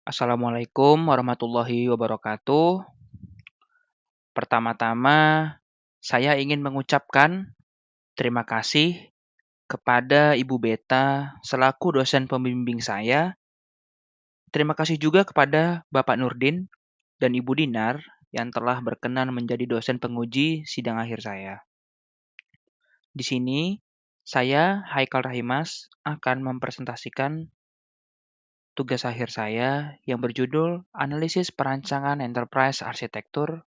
Assalamualaikum warahmatullahi wabarakatuh. Pertama-tama, saya ingin mengucapkan terima kasih kepada Ibu Beta selaku dosen pembimbing saya. Terima kasih juga kepada Bapak Nurdin dan Ibu Dinar yang telah berkenan menjadi dosen penguji sidang akhir saya. Di sini, saya, Haikal Rahimas, akan mempresentasikan tugas akhir saya yang berjudul Analisis Perancangan Enterprise Arsitektur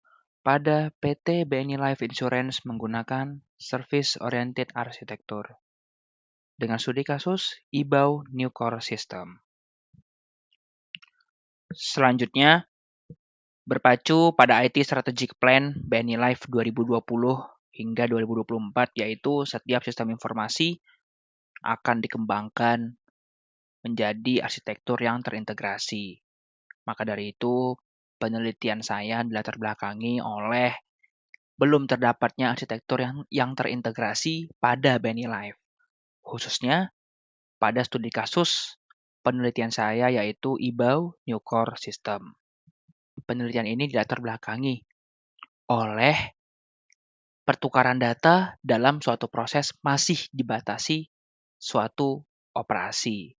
pada PT BNI Life Insurance menggunakan Service Oriented Architecture dengan studi kasus IBAU New Core System. Selanjutnya, berpacu pada IT Strategic Plan BNI Life 2020 hingga 2024, yaitu setiap sistem informasi akan dikembangkan menjadi arsitektur yang terintegrasi. Maka dari itu, penelitian saya dilatar belakangi oleh belum terdapatnya arsitektur yang terintegrasi pada BNI Life, khususnya pada studi kasus penelitian saya yaitu IBAU New Core System. Penelitian ini dilatar belakangi oleh pertukaran data dalam suatu proses masih dibatasi suatu operasi.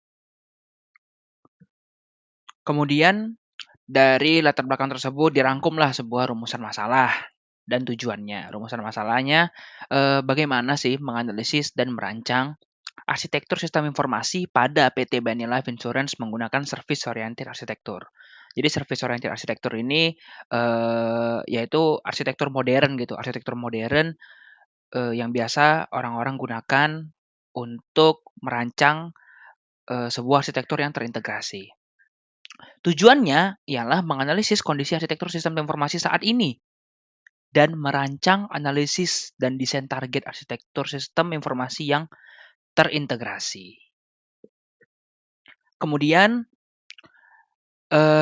Kemudian dari latar belakang tersebut dirangkumlah sebuah rumusan masalah dan tujuannya. Rumusan masalahnya bagaimana sih menganalisis dan merancang arsitektur sistem informasi pada PT BNI Life Insurance menggunakan Service Oriented Architecture. Jadi Service Oriented Architecture ini yaitu arsitektur modern gitu, arsitektur modern yang biasa orang-orang gunakan untuk merancang sebuah arsitektur yang terintegrasi. Tujuannya ialah menganalisis kondisi arsitektur sistem informasi saat ini dan merancang analisis dan desain target arsitektur sistem informasi yang terintegrasi. Kemudian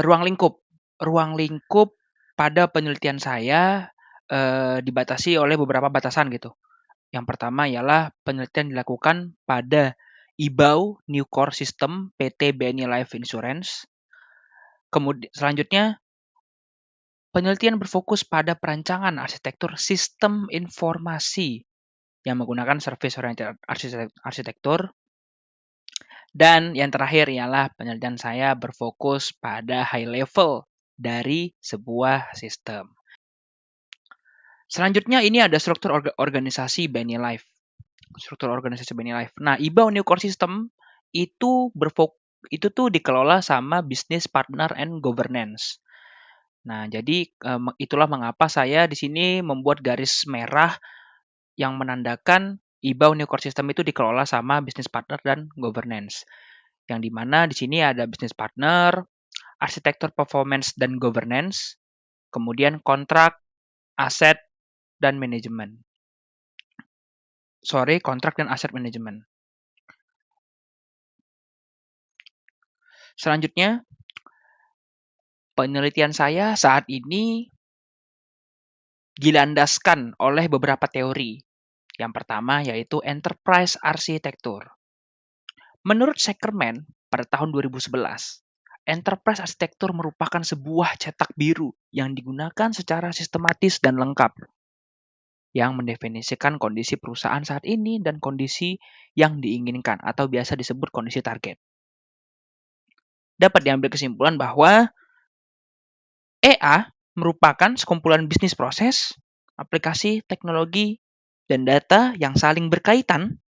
ruang lingkup. Ruang lingkup pada penelitian saya dibatasi oleh beberapa batasan gitu. Yang pertama ialah penelitian dilakukan pada IBAU New Core System PT BNI Life Insurance. Kemudian selanjutnya penelitian berfokus pada perancangan arsitektur sistem informasi yang menggunakan Service Oriented Architecture. Dan yang terakhir ialah penelitian saya berfokus pada high level dari sebuah sistem. Selanjutnya ini ada struktur organisasi BNI Life. Struktur organisasi BNI Life. Nah, IBAU New Core System itu tuh dikelola sama business partner and governance. Nah, jadi itulah mengapa saya di sini membuat garis merah yang menandakan IBAU New Core System itu dikelola sama business partner dan governance. Yang dimana di sini ada business partner, arsitektur performance dan governance, kemudian kontrak, aset, dan manajemen. Kontrak dan aset manajemen. Selanjutnya, penelitian saya saat ini dilandaskan oleh beberapa teori. Yang pertama yaitu Enterprise Architecture. Menurut Seckerman pada tahun 2011, Enterprise Architecture merupakan sebuah cetak biru yang digunakan secara sistematis dan lengkap, yang mendefinisikan kondisi perusahaan saat ini dan kondisi yang diinginkan atau biasa disebut kondisi target. Dapat diambil kesimpulan bahwa EA merupakan sekumpulan bisnis proses, aplikasi, teknologi, dan data yang saling berkaitan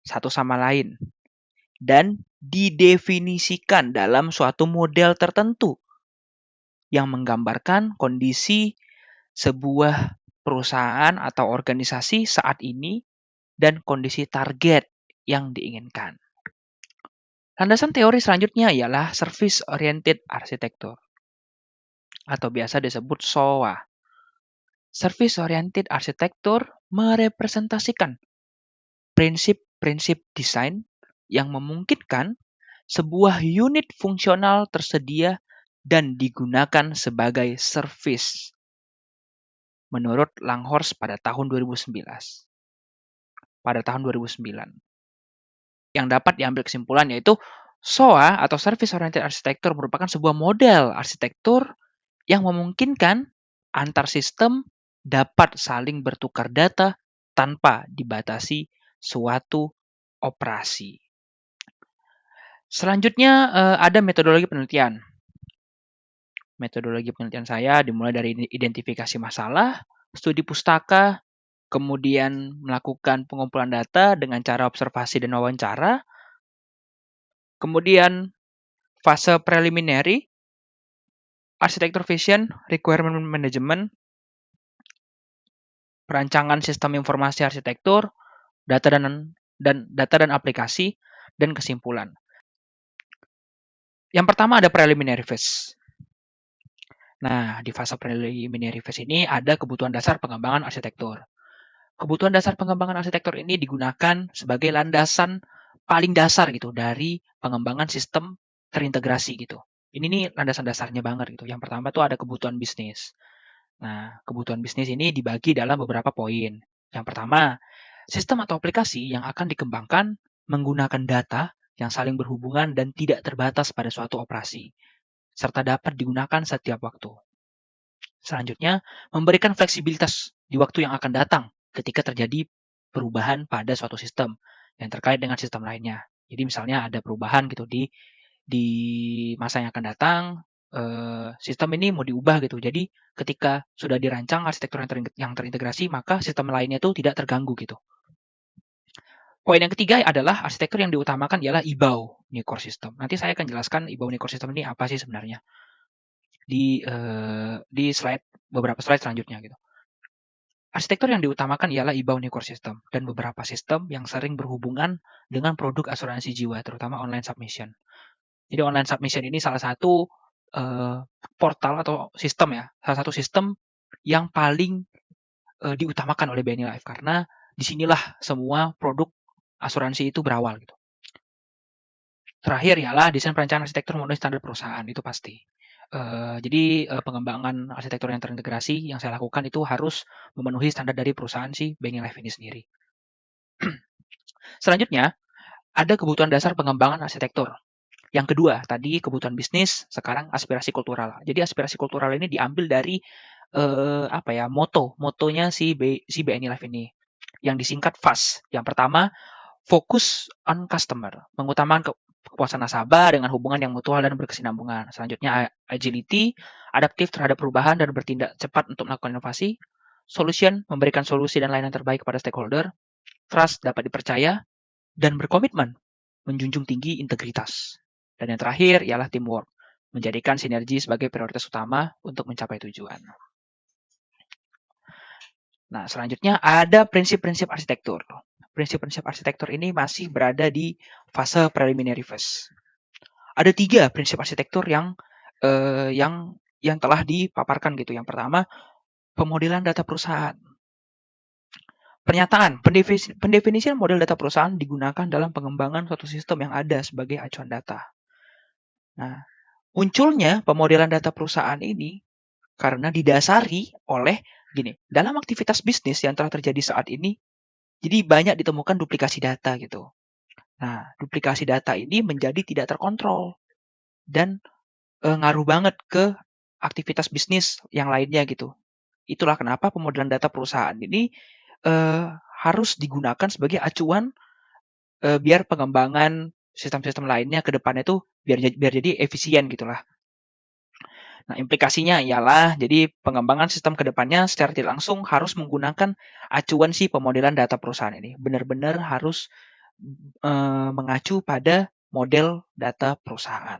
satu sama lain dan didefinisikan dalam suatu model tertentu yang menggambarkan kondisi sebuah perusahaan atau organisasi saat ini dan kondisi target yang diinginkan. Landasan teori selanjutnya ialah Service Oriented Architecture atau biasa disebut SOA. Service Oriented Architecture merepresentasikan prinsip-prinsip desain yang memungkinkan sebuah unit fungsional tersedia dan digunakan sebagai service. Menurut Langhorst pada tahun 2009. Yang dapat diambil kesimpulan yaitu SOA atau Service Oriented Architecture merupakan sebuah model arsitektur yang memungkinkan antar sistem dapat saling bertukar data tanpa dibatasi suatu operasi. Selanjutnya ada metodologi penelitian. Metodologi penelitian saya dimulai dari identifikasi masalah, studi pustaka, kemudian melakukan pengumpulan data dengan cara observasi dan wawancara, kemudian fase preliminary, arsitektur vision, requirement management, perancangan sistem informasi arsitektur, data dan aplikasi, dan kesimpulan. Yang pertama ada preliminary phase. Nah, di fase preliminary phase ini ada kebutuhan dasar pengembangan arsitektur. Kebutuhan dasar pengembangan arsitektur ini digunakan sebagai landasan paling dasar gitu dari pengembangan sistem terintegrasi gitu. Ini nih landasan dasarnya banget gitu. Yang pertama tuh ada kebutuhan bisnis. Nah, kebutuhan bisnis ini dibagi dalam beberapa poin. Yang pertama, sistem atau aplikasi yang akan dikembangkan menggunakan data yang saling berhubungan dan tidak terbatas pada suatu operasi, serta dapat digunakan setiap waktu. Selanjutnya, memberikan fleksibilitas di waktu yang akan datang ketika terjadi perubahan pada suatu sistem yang terkait dengan sistem lainnya. Jadi misalnya ada perubahan gitu di masa yang akan datang, sistem ini mau diubah gitu. Jadi ketika sudah dirancang arsitektur yang terintegrasi, maka sistem lainnya itu tidak terganggu gitu. Poin yang ketiga adalah arsitektur yang diutamakan ialah IBAU, New Core System. Nanti saya akan jelaskan IBAU New Core System ini apa sih sebenarnya di beberapa slide selanjutnya gitu. Arsitektur yang diutamakan ialah IBAU New Core System dan beberapa sistem yang sering berhubungan dengan produk asuransi jiwa, terutama online submission. Jadi online submission ini salah satu portal atau sistem ya, salah satu sistem yang paling diutamakan oleh BNI Life karena disinilah semua produk asuransi itu berawal gitu. Terakhir ialah desain perencanaan arsitektur memenuhi standar perusahaan, itu pasti. Jadi pengembangan arsitektur yang terintegrasi yang saya lakukan itu harus memenuhi standar dari perusahaan si BNI Life ini sendiri. Selanjutnya, ada kebutuhan dasar pengembangan arsitektur. Yang kedua, tadi kebutuhan bisnis, sekarang aspirasi kultural. Jadi aspirasi kultural ini diambil dari motonya si BNI Life ini, yang disingkat FAST. Yang pertama, fokus on customer, mengutamakan kepuasan nasabah dengan hubungan yang mutual dan berkesinambungan. Selanjutnya, agility, adaptif terhadap perubahan dan bertindak cepat untuk melakukan inovasi. Solution, memberikan solusi dan layanan terbaik kepada stakeholder. Trust, dapat dipercaya. Dan berkomitmen, menjunjung tinggi integritas. Dan yang terakhir ialah teamwork, menjadikan sinergi sebagai prioritas utama untuk mencapai tujuan. Nah, selanjutnya ada prinsip-prinsip arsitektur. Prinsip-prinsip arsitektur ini masih berada di fase preliminary phase. Ada 3 prinsip arsitektur yang telah dipaparkan gitu. Yang pertama, pemodelan data perusahaan. Pernyataan, pendefinisian model data perusahaan digunakan dalam pengembangan suatu sistem yang ada sebagai acuan data. Nah, munculnya pemodelan data perusahaan ini karena didasari oleh dalam aktivitas bisnis yang telah terjadi saat ini, jadi banyak ditemukan duplikasi data gitu. Nah, duplikasi data ini menjadi tidak terkontrol dan ngaruh banget ke aktivitas bisnis yang lainnya gitu. Itulah kenapa pemodelan data perusahaan ini harus digunakan sebagai acuan biar pengembangan sistem-sistem lainnya ke depannya tuh biar jadi efisien gitulah. Nah, implikasinya ialah jadi pengembangan sistem ke depannya secara tidak langsung harus menggunakan acuan si pemodelan data perusahaan ini. Benar-benar harus mengacu pada model data perusahaan.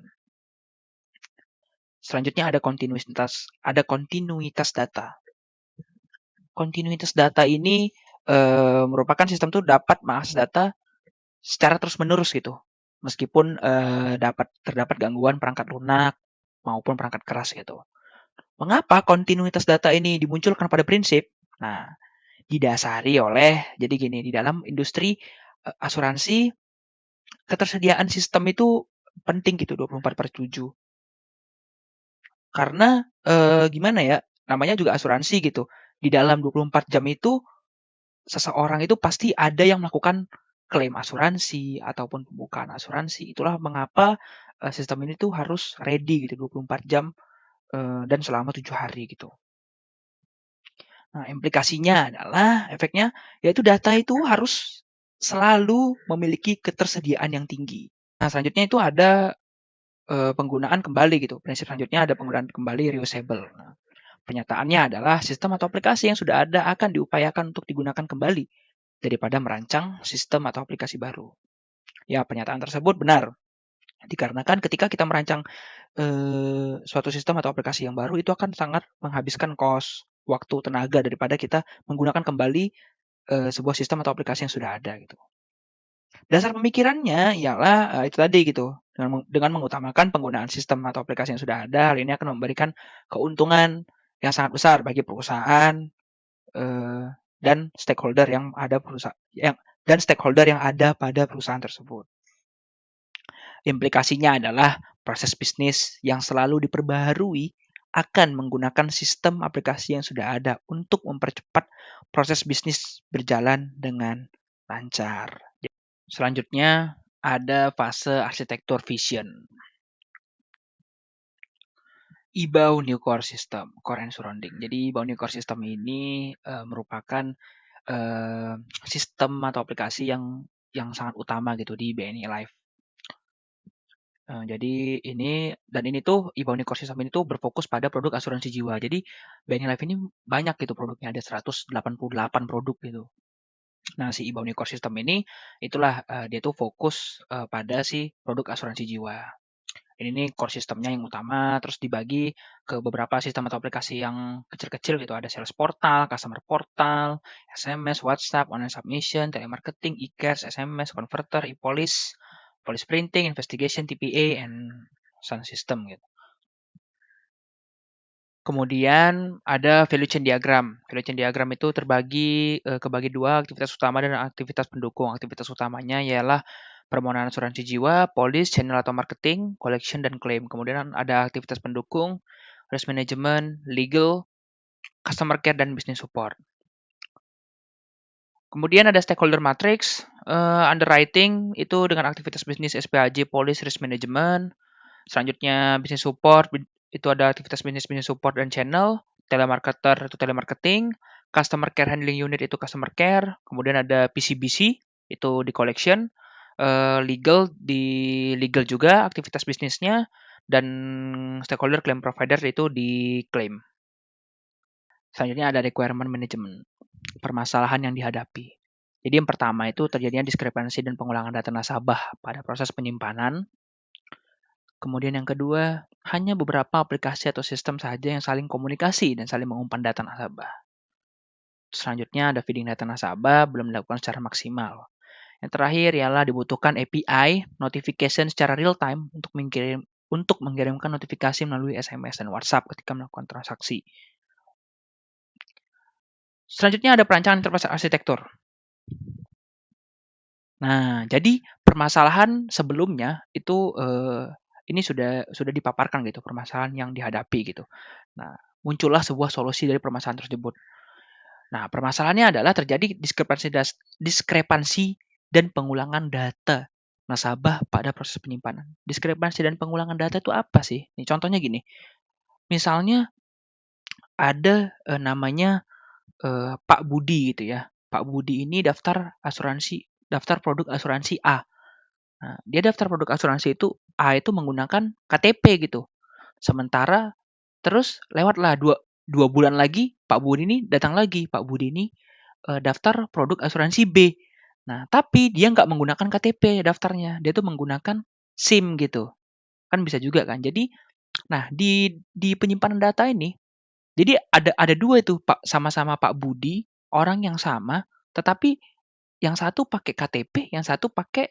Selanjutnya ada kontinuitas data. Kontinuitas data ini merupakan sistem itu dapat mengakses data secara terus-menerus gitu. Meskipun terdapat gangguan perangkat lunak maupun perangkat keras gitu. Mengapa kontinuitas data ini dimunculkan pada prinsip? Nah, didasari oleh, jadi gini, di dalam industri asuransi, ketersediaan sistem itu penting gitu, 24/7. Karena gimana ya, namanya juga asuransi gitu. Di dalam 24 jam itu, seseorang itu pasti ada yang melakukan klaim asuransi ataupun pembukaan asuransi. Itulah mengapa sistem ini tuh harus ready gitu 24 jam dan selama 7 hari gitu. Nah, implikasinya adalah efeknya yaitu data itu harus selalu memiliki ketersediaan yang tinggi. Nah, selanjutnya itu ada penggunaan kembali gitu. Prinsip selanjutnya ada penggunaan kembali reusable. Nah, pernyataannya adalah sistem atau aplikasi yang sudah ada akan diupayakan untuk digunakan kembali daripada merancang sistem atau aplikasi baru. Ya, pernyataan tersebut benar. Dikarenakan ketika kita merancang suatu sistem atau aplikasi yang baru itu akan sangat menghabiskan cost, waktu, tenaga daripada kita menggunakan kembali sebuah sistem atau aplikasi yang sudah ada gitu. Dasar pemikirannya ialah itu tadi gitu, dengan mengutamakan penggunaan sistem atau aplikasi yang sudah ada, hal ini akan memberikan keuntungan yang sangat besar bagi perusahaan dan stakeholder yang ada pada perusahaan tersebut. Implikasinya adalah proses bisnis yang selalu diperbaharui akan menggunakan sistem aplikasi yang sudah ada untuk mempercepat proses bisnis berjalan dengan lancar. Selanjutnya ada fase arsitektur vision. IBAU New Core System, Core and Surrounding. Jadi IBAU New Core System ini merupakan sistem atau aplikasi yang sangat utama gitu di BNI Life. Jadi ini tuh IBAU New Core System ini tuh berfokus pada produk asuransi jiwa. Jadi BNI Life ini banyak gitu produknya, ada 188 produk gitu. Nah, si IBAU New Core System ini itulah dia tuh fokus pada si produk asuransi jiwa. Ini nih core sistemnya yang utama, terus dibagi ke beberapa sistem atau aplikasi yang kecil-kecil gitu. Ada sales portal, customer portal, SMS, WhatsApp, online submission, telemarketing, e-cash, SMS, converter, e-police, police printing, investigation, TPA, and sound system gitu. Kemudian ada value chain diagram. Value chain diagram itu terbagi kebagi dua, aktivitas utama dan aktivitas pendukung. Aktivitas utamanya ialah permohonan asuransi jiwa, polis, channel atau marketing, collection, dan claim. Kemudian ada aktivitas pendukung, risk management, legal, customer care, dan business support. Kemudian ada stakeholder matrix, underwriting itu dengan aktivitas bisnis SPAJ, polis, risk management. Selanjutnya business support itu ada aktivitas bisnis support dan channel, telemarketer itu telemarketing, customer care handling unit itu customer care, kemudian ada PCBC itu di collection, legal di legal juga aktivitas bisnisnya, dan stakeholder claim provider itu di claim. Selanjutnya ada requirement management, permasalahan yang dihadapi. Jadi yang pertama itu terjadinya diskrepansi dan pengulangan data nasabah pada proses penyimpanan. Kemudian yang kedua, hanya beberapa aplikasi atau sistem saja yang saling komunikasi dan saling mengumpan data nasabah. Selanjutnya ada feeding data nasabah belum dilakukan secara maksimal. Yang terakhir ialah dibutuhkan API notification secara real time untuk mengirimkan notifikasi melalui SMS dan WhatsApp ketika melakukan transaksi. Selanjutnya ada perancangan interface arsitektur. Nah, jadi permasalahan sebelumnya itu ini sudah dipaparkan gitu permasalahan yang dihadapi gitu. Nah, muncullah sebuah solusi dari permasalahan tersebut. Nah, permasalahannya adalah terjadi diskrepansi dan pengulangan data nasabah pada proses penyimpanan. Diskrepansi dan pengulangan data itu apa sih? Nih, contohnya gini. Misalnya ada namanya Pak Budi gitu ya. Pak Budi ini daftar produk asuransi A. Nah, dia daftar produk asuransi itu A itu menggunakan KTP gitu. Sementara terus lewatlah dua bulan lagi Pak Budi ini datang lagi. Pak Budi ini daftar produk asuransi B. Nah, tapi dia nggak menggunakan KTP daftarnya. Dia tuh menggunakan SIM gitu. Kan bisa juga kan. Jadi, nah di penyimpanan data ini, jadi ada dua itu Pak sama-sama Pak Budi, orang yang sama, tetapi yang satu pakai KTP, yang satu pakai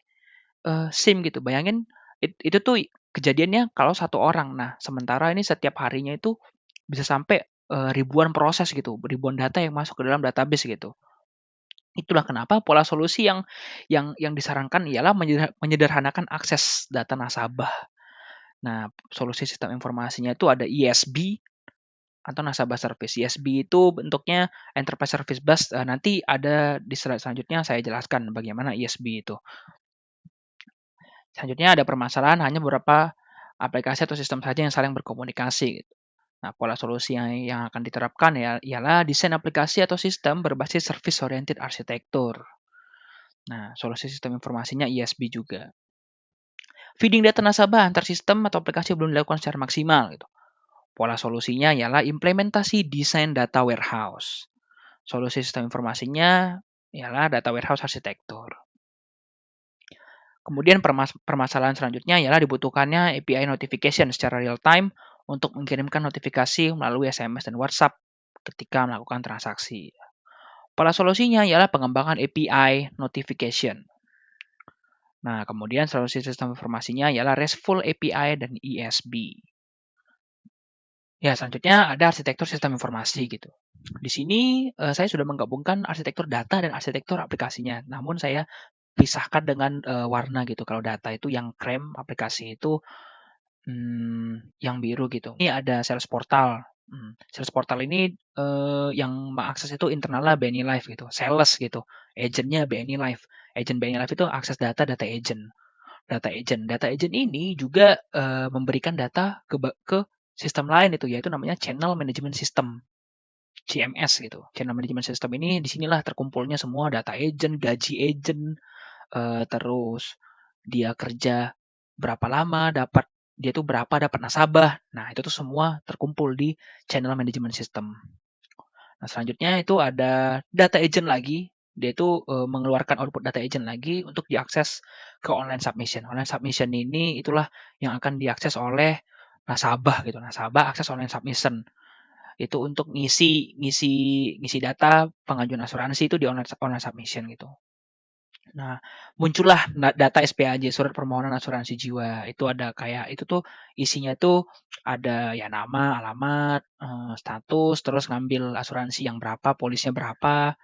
SIM gitu. Bayangin itu tuh kejadiannya kalau satu orang. Nah, sementara ini setiap harinya itu bisa sampai ribuan proses gitu, ribuan data yang masuk ke dalam database gitu. Itulah kenapa pola solusi yang disarankan ialah menyederhanakan akses data nasabah. Nah, solusi sistem informasinya itu ada ISB, atau nasabah service. ESB itu bentuknya Enterprise Service Bus, nanti ada di slide selanjutnya saya jelaskan bagaimana ESB itu. Selanjutnya ada permasalahan hanya beberapa aplikasi atau sistem saja yang saling berkomunikasi gitu. Nah, pola solusi yang akan diterapkan ialah desain aplikasi atau sistem berbasis service oriented arsitektur. Nah, solusi sistem informasinya ESB juga. Feeding data nasabah antar sistem atau aplikasi belum dilakukan secara maksimal gitu. Pola solusinya ialah implementasi desain data warehouse. Solusi sistem informasinya ialah data warehouse arsitektur. Kemudian permasalahan selanjutnya ialah dibutuhkannya API notification secara real time untuk mengirimkan notifikasi melalui SMS dan WhatsApp ketika melakukan transaksi. Pola solusinya ialah pengembangan API notification. Nah, kemudian solusi sistem informasinya ialah RESTful API dan ESB. Ya, selanjutnya ada arsitektur sistem informasi gitu. Di sini saya sudah menggabungkan arsitektur data dan arsitektur aplikasinya. Namun saya pisahkan dengan warna gitu. Kalau data itu yang krem, aplikasi itu yang biru gitu. Ini ada sales portal. Sales portal ini yang mengakses itu internalnya BNI Live gitu, sales gitu. Agentnya BNI Live. Agent BNI Live itu akses data agent. Data agent ini juga memberikan data ke sistem lain itu, yaitu namanya Channel Management System. CMS gitu. Channel Management System ini disinilah terkumpulnya semua data agent, gaji agent, terus dia kerja berapa lama, dia tuh berapa dapat nasabah. Nah, itu tuh semua terkumpul di Channel Management System. Nah, selanjutnya itu ada data agent lagi. Dia itu mengeluarkan output data agent lagi untuk diakses ke online submission. Online submission ini itulah yang akan diakses oleh nasabah gitu. Nasabah akses online submission. Itu untuk ngisi data pengajuan asuransi itu di online submission gitu. Nah, muncullah data SPAJ, surat permohonan asuransi jiwa. Itu ada kayak itu tuh isinya tuh ada ya nama, alamat, status, terus ngambil asuransi yang berapa, polisnya berapa,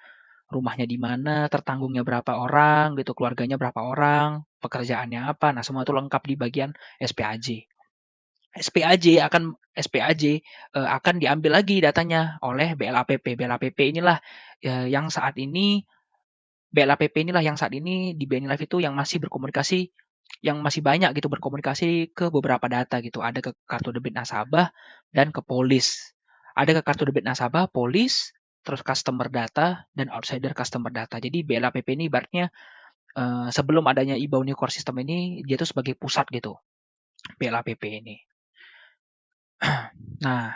rumahnya di mana, tertanggungnya berapa orang gitu, keluarganya berapa orang, pekerjaannya apa. Nah, semua itu lengkap di bagian SPAJ. SPAJ akan diambil lagi datanya oleh BLAPP. BLAPP inilah yang saat ini BLAPP inilah yang saat ini di BNI Live itu yang masih berkomunikasi, yang masih banyak gitu berkomunikasi ke beberapa data gitu. Ada ke kartu debit nasabah dan ke polis. Ada ke kartu debit nasabah, polis, terus customer data dan outsider customer data. Jadi BLAPP ini ibaratnya sebelum adanya IBAU New Core System ini dia tuh sebagai pusat gitu. BLAPP ini. Nah,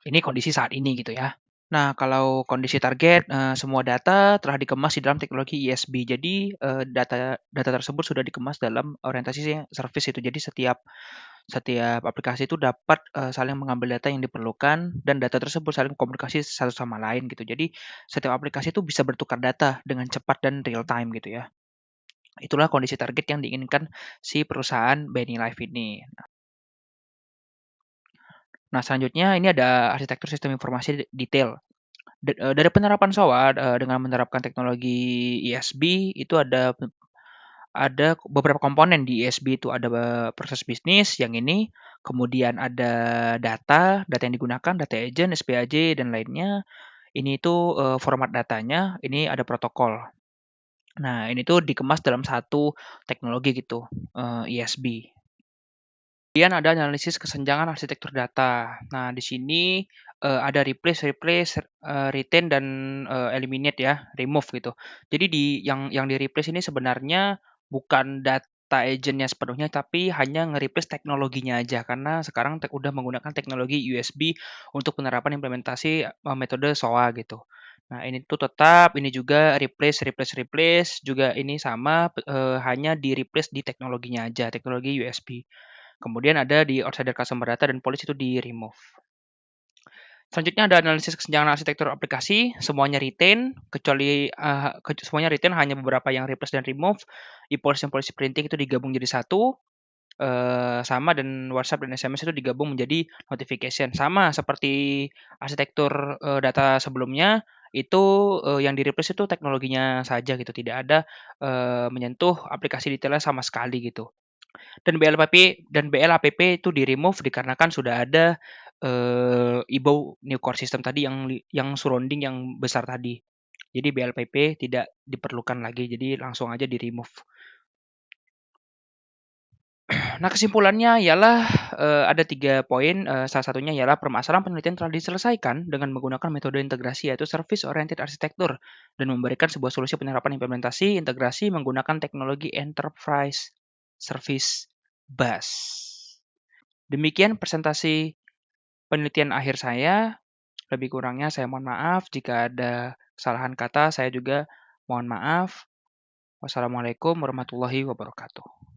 ini kondisi saat ini gitu ya. Nah, kalau kondisi target, semua data telah dikemas di dalam teknologi ESB. Jadi, data tersebut sudah dikemas dalam orientasi service itu. Jadi setiap setiap aplikasi itu dapat, saling mengambil data yang diperlukan dan data tersebut saling komunikasi satu sama lain gitu. Jadi, setiap aplikasi itu bisa bertukar data dengan cepat dan real time gitu ya. Itulah kondisi target yang diinginkan si perusahaan BNI Live ini. Nah, selanjutnya ini ada arsitektur sistem informasi detail. Dari penerapan SOA, dengan menerapkan teknologi ESB itu ada beberapa komponen di ESB itu, ada proses bisnis yang ini, kemudian ada data yang digunakan, data agent, SPAJ, dan lainnya. Ini tuh, format datanya, ini ada protokol. Nah, ini tuh dikemas dalam satu teknologi gitu, ESB. Kemudian ada analisis kesenjangan arsitektur data. Nah, di sini ada replace, retain dan eliminate ya, remove gitu. Jadi yang di-replace ini sebenarnya bukan data agent-nya sepenuhnya, tapi hanya nge-replace teknologinya aja. Karena sekarang udah menggunakan teknologi USB untuk penerapan implementasi metode SOA gitu. Nah, ini tuh tetap, ini juga replace juga ini sama, hanya di-replace di teknologinya aja, teknologi USB. Kemudian ada di outsider customer data dan policy itu di-remove. Selanjutnya ada analisis kesenjangan arsitektur aplikasi, semuanya retain, kecuali semuanya retain, hanya beberapa yang replace dan remove. E-policy dan policy printing itu digabung jadi satu, sama, dan WhatsApp dan SMS itu digabung menjadi notification. Sama seperti arsitektur data sebelumnya, itu yang di-replace itu teknologinya saja gitu, tidak ada menyentuh aplikasi detailnya sama sekali gitu. Dan BLAPP itu di-remove dikarenakan sudah ada IBO new core system tadi yang surrounding yang besar tadi. Jadi BLPP tidak diperlukan lagi, jadi langsung aja di-remove. Nah, kesimpulannya ialah, ada 3 poin, salah satunya ialah permasalahan penelitian telah diselesaikan dengan menggunakan metode integrasi, yaitu Service Oriented Architecture, dan memberikan sebuah solusi penerapan implementasi integrasi menggunakan teknologi Enterprise Service Bus. Demikian presentasi penelitian akhir saya, lebih kurangnya saya mohon maaf, jika ada kesalahan kata saya juga mohon maaf. Wassalamualaikum warahmatullahi wabarakatuh.